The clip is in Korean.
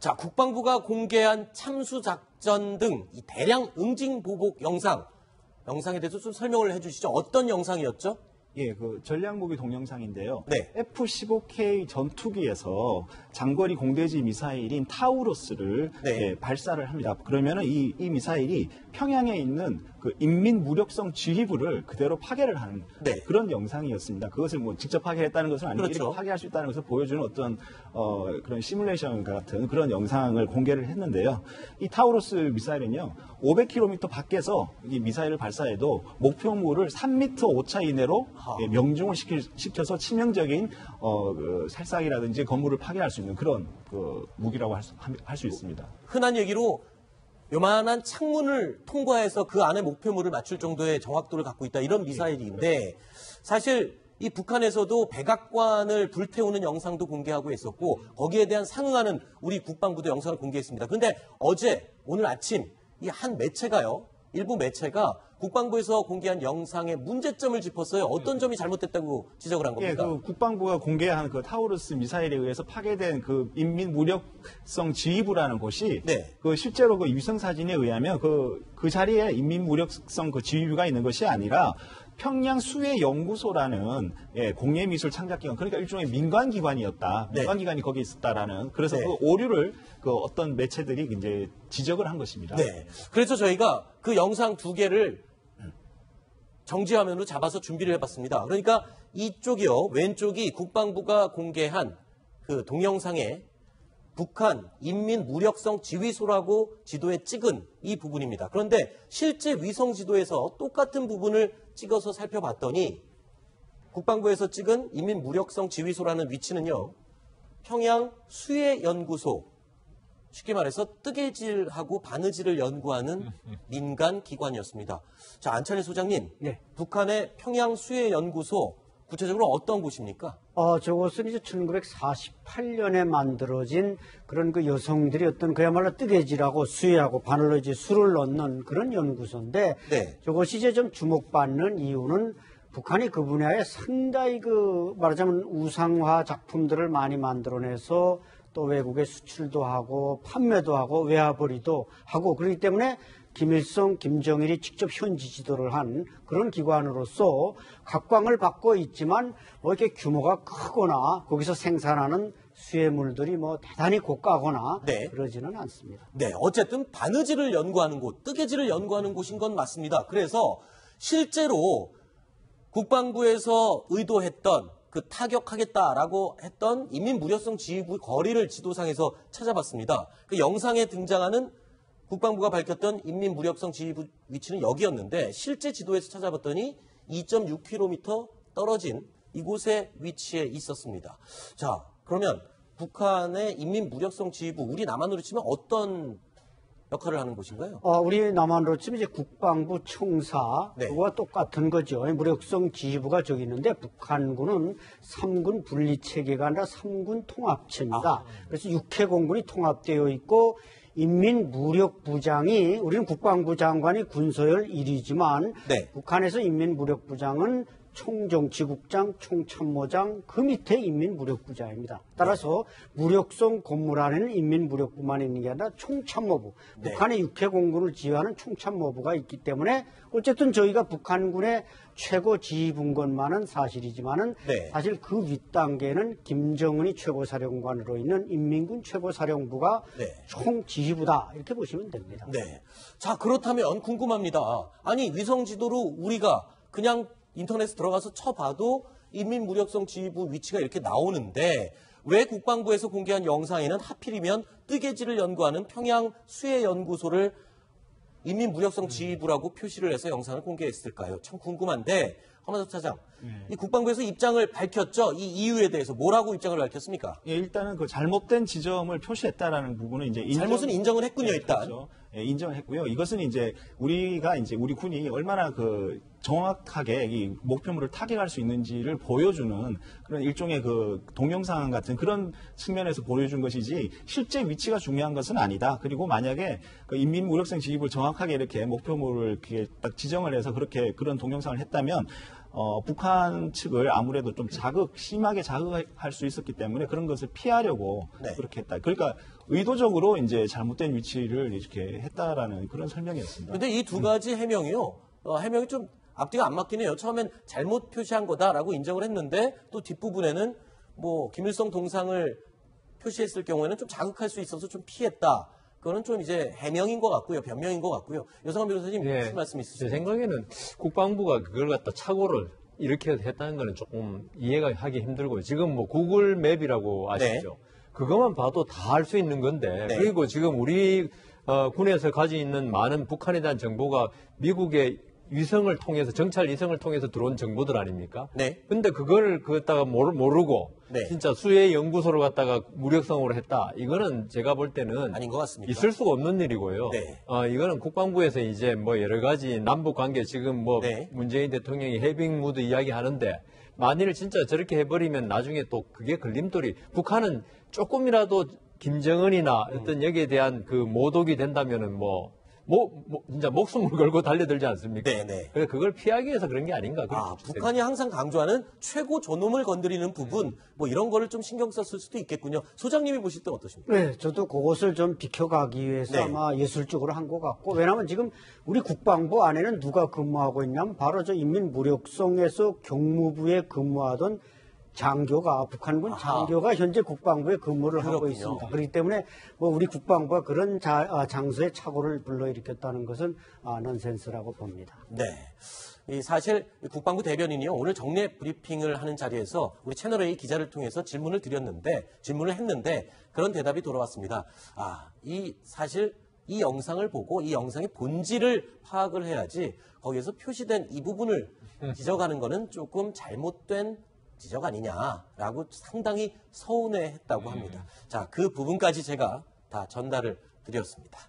자, 국방부가 공개한 참수작전 등 이 대량 응징 보복 영상에 대해서 좀 설명을 해주시죠. 어떤 영상이었죠? 예, 그 전략무기 동영상인데요. 네. F-15K 전투기에서 장거리 공대지 미사일인 타우루스를 네. 발사를 합니다. 그러면은 이 미사일이 평양에 있는 그 인민무력성 지휘부를 그대로 파괴를 하는 네. 그런 영상이었습니다. 그것을 뭐 직접 파괴했다는 것은 아니고 그렇죠. 이렇게 파괴할 수 있다는 것을 보여주는 어떤 그런 시뮬레이션 같은 그런 영상을 공개를 했는데요. 이 타우루스 미사일은요, 500km 밖에서 이 미사일을 발사해도 목표물을 3m 오차 이내로 명중을 시켜서 치명적인 그 살상이라든지 건물을 파괴할 수 있는 그런 그 무기라고 할 수 있습니다. 흔한 얘기로 요만한 창문을 통과해서 그 안에 목표물을 맞출 정도의 정확도를 갖고 있다. 이런 미사일인데 사실 이 북한에서도 백악관을 불태우는 영상도 공개하고 있었고 거기에 대한 상응하는 우리 국방부도 영상을 공개했습니다. 그런데 오늘 아침 이 한 매체가요. 일부 매체가 국방부에서 공개한 영상의 문제점을 짚었어요. 어떤 점이 잘못됐다고 지적을 한 겁니까? 예, 그 국방부가 공개한 그 타우루스 미사일에 의해서 파괴된 그 인민무력성 지휘부라는 곳이 네. 그 실제로 그 위성 사진에 의하면 그 자리에 인민무력성 그 지휘부가 있는 것이 아니라 평양 수해연구소라는 공예미술 창작기관, 그러니까 일종의 민간기관이었다. 네. 민간기관이 거기 있었다라는, 그래서 네. 그 오류를 그 어떤 매체들이 이제 지적을 한 것입니다. 네. 그래서 저희가 그 영상 2개를 정지화면으로 잡아서 준비를 해봤습니다. 그러니까 이쪽이요, 왼쪽이 국방부가 공개한 그 동영상에 북한 인민무력성 지휘소라고 지도에 찍은 이 부분입니다. 그런데 실제 위성 지도에서 똑같은 부분을 찍어서 살펴봤더니 국방부에서 찍은 인민무력성 지휘소라는 위치는요, 평양 수해연구소, 쉽게 말해서 뜨개질하고 바느질을 연구하는 민간 기관이었습니다. 자, 안찬일 소장님, 네. 북한의 평양 수해연구소 구체적으로 어떤 곳입니까? 저것은 이제 1948년에 만들어진 그런 그 여성들이 어떤 그야말로 뜨개질하고 수의하고 바늘로 이제 술을 넣는 그런 연구소인데, 네. 저것이 이제 좀 주목받는 이유는 북한이 그 분야에 상당히 그 말하자면 우상화 작품들을 많이 만들어내서 또 외국에 수출도 하고 판매도 하고 외화벌이도 하고 그렇기 때문에 김일성, 김정일이 직접 현지 지도를 한 그런 기관으로서 각광을 받고 있지만 뭐 이렇게 규모가 크거나 거기서 생산하는 수혜물들이 뭐 대단히 고가거나 네. 그러지는 않습니다. 네, 어쨌든 바느질을 연구하는 곳, 뜨개질을 연구하는 곳인 건 맞습니다. 그래서 실제로 국방부에서 의도했던 그 타격하겠다라고 했던 인민무력성 지휘부 거리를 지도상에서 찾아봤습니다. 그 영상에 등장하는 국방부가 밝혔던 인민무력성 지휘부 위치는 여기였는데 실제 지도에서 찾아봤더니 2.6km 떨어진 이곳에 위치해 있었습니다. 자, 그러면 북한의 인민무력성 지휘부, 우리 남한으로 치면 어떤 역할을 하는 곳인가요? 우리 남한으로 치면 이제 국방부 청사, 네. 그거와 똑같은 거죠. 무력성 지휘부가 저기 있는데 북한군은 3군 분리체계가 아니라 3군 통합체입니다. 그래서 육해공군이 통합되어 있고 인민무력부장이, 우리는 국방부 장관이 군소열 1위지만 네. 북한에서 인민무력부장은 총정치국장, 총참모장, 그 밑에 인민무력부장입니다. 따라서 무력성 건물 안에는 인민무력부만 있는 게 아니라 총참모부, 네. 북한의 육해공군을 지휘하는 총참모부가 있기 때문에 어쨌든 저희가 북한군의 최고 지휘부인 것만은 사실이지만은 네. 사실 그 윗단계는 김정은이 최고사령관으로 있는 인민군 최고사령부가 네. 총지휘부다, 이렇게 보시면 됩니다. 네. 자, 그렇다면 궁금합니다. 아니, 위성 지도로 우리가 그냥 인터넷에 들어가서 쳐봐도 인민무력성 지휘부 위치가 이렇게 나오는데 왜 국방부에서 공개한 영상에는 하필이면 뜨개질을 연구하는 평양 수해연구소를 인민무력성 지휘부라고 표시를 해서 영상을 공개했을까요? 참 궁금한데, 허만석 차장, 이 국방부에서 입장을 밝혔죠? 이 이유에 대해서 뭐라고 입장을 밝혔습니까? 예, 일단은 그 잘못된 지점을 표시했다라는 부분은 이제 잘못은 인정을 했군요, 일단. 그렇죠. 예, 인정을 했고요. 이것은 이제 우리 군이 얼마나 그 정확하게 이 목표물을 타격할 수 있는지를 보여주는 그런 일종의 그 동영상 같은 그런 측면에서 보여준 것이지 실제 위치가 중요한 것은 아니다. 그리고 만약에 그 인민무력성 지휘부를 정확하게 이렇게 목표물을 이렇게 딱 지정을 해서 그렇게 그런 동영상을 했다면 북한 측을 아무래도 좀 심하게 자극할 수 있었기 때문에 그런 것을 피하려고 네. 그렇게 했다. 그러니까 의도적으로 이제 잘못된 위치를 이렇게 했다라는 그런 설명이었습니다. 근데 이 두 가지 해명이요. 해명이 좀 앞뒤가 안 맞긴 해요. 처음엔 잘못 표시한 거다라고 인정을 했는데 또 뒷부분에는 뭐 김일성 동상을 표시했을 경우에는 좀 자극할 수 있어서 좀 피했다. 그거는 좀 이제 해명인 것 같고요. 변명인 것 같고요. 여성한 변호사님 무슨 말씀 제 있으세요? 생각에는 국방부가 그걸 갖다 착오를 이렇게 했다는 거는 조금 이해가 하기 힘들고요. 지금 뭐 구글 맵이라고 아시죠? 그것만 봐도 다 알 수 있는 건데 네. 그리고 지금 우리 군에서 가지고 있는 많은 북한에 대한 정보가 미국의 위성을 통해서 정찰 위성을 통해서 들어온 정보들 아닙니까? 네. 근데 그거를 갖다가 모르고 네. 진짜 수해 연구소를 갖다가 무력성으로 했다. 이거는 제가 볼 때는 아닌 것 같습니다. 있을 수가 없는 일이고요. 네. 이거는 국방부에서 이제 뭐 여러 가지 남북 관계 지금 뭐 네. 문재인 대통령이 해빙 무드 이야기 하는데 만일 진짜 저렇게 해버리면 나중에 또 그게 걸림돌이 북한은 조금이라도 김정은이나 어떤 여기에 대한 그 모독이 된다면은 진짜 목숨을 걸고 달려들지 않습니까? 네. 그래서 그걸 피하기 위해서 그런 게 아닌가. 북한이 항상 강조하는 최고 존엄을 건드리는 부분, 뭐 이런 거를 좀 신경 썼을 수도 있겠군요. 소장님이 보실 때 어떠십니까? 네, 저도 그것을 좀 비켜가기 위해서 네. 아마 예술적으로 한 것 같고, 왜냐하면 지금 우리 국방부 안에는 누가 근무하고 있냐면 바로 저 인민무력성에서 경무부에 근무하던 장교가, 북한군 장교가 현재 국방부에 근무를 하고 그렇군요. 있습니다. 그렇기 때문에 뭐 우리 국방부가 그런 장소에 착오를 불러일으켰다는 것은 넌센스라고 봅니다. 네. 사실 국방부 대변인이요. 오늘 정례 브리핑을 하는 자리에서 우리 채널A 기자를 통해서 질문을 했는데 그런 대답이 돌아왔습니다. 사실 이 영상을 보고 이 영상의 본질을 파악을 해야지 거기에서 표시된 이 부분을 지적하는 거는 조금 잘못된 지적 아니냐라고 상당히 서운해했다고 합니다. 자, 그 부분까지 제가 다 전달을 드렸습니다.